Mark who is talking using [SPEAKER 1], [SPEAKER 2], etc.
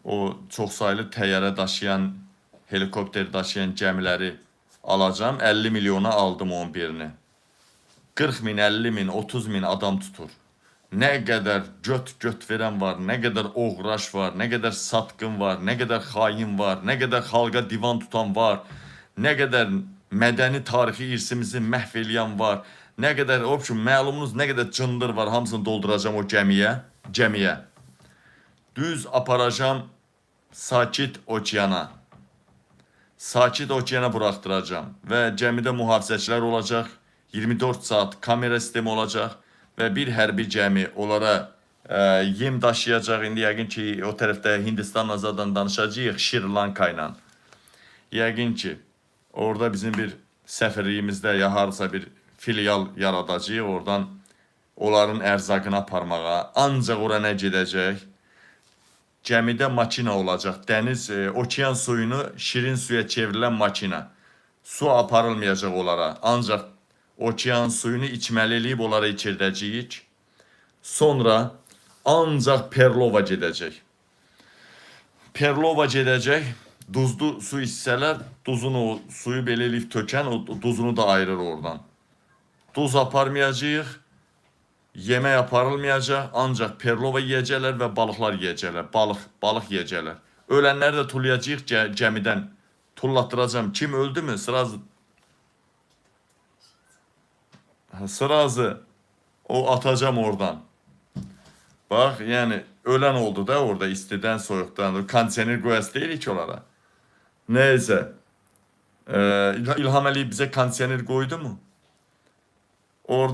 [SPEAKER 1] o çoxsaylı təyyarə daşıyan, helikopter daşıyan gəmiləri alacağım. 50 milyona aldım 11'ini. 40 min, 50 min, 30 min adam tutur. Nə qədər göt verən var, nə qədər oğraş var, nə qədər satqın var, nə qədər xain var, nə qədər xalqa divan tutan var, nə qədər mədəni tarixi irsimizi məhv eləyən var, nə qədər, məlumunuz nə qədər cındır var, hamısını dolduracağım o gəmiyə. Düz aparacağım Sakit Okeana. Sakit Okeana buraxdıracağım və gəmidə mühafizəçilər olacaq, 24 saat kamera sistemi olacaq və bir hərbi gəmi onlara yem daşıyacaq. İndi yəqin ki, o tərəfdə Hindistanla zaten danışacağıq, Şri Lanka ilə. Yəqin ki, orada bizim bir səfirliyimizdə ya harasa bir filial yaradacağıq, oradan onların ərzaqını aparmağa. Ancaq ora nə gedəcək? Gəmidə makina olacaq. Dəniz, okean suyunu şirin suya çevrilən makina. Su aparılmayacaq onlara. Ancaq okean suyunu içməli eləyib onlara içirdəcəyik. Sonra ancaq Perlova gedəcək. Perlova gedəcək. Duzlu su içsələr, duzunu, suyu belə eləyib tökən, o duzunu da ayırır oradan. Duz aparmayacaq, yemək aparılmayacaq, ancaq Perlova yiyəcəklər və balıqlar yiyəcəklər, balıq yiyəcəklər. Ölənləri də tullayacaq gəmidən, tullatdıracağım. Kim öldü mü? Sırazı o atacağım oradan. Bax, yəni ölən oldu da orada istidən, soyuqdan. Kondisioner qoyası deyil ki onlara. Neyse. İlham Əliyev bizə kondisioner qoydu mu? Oradan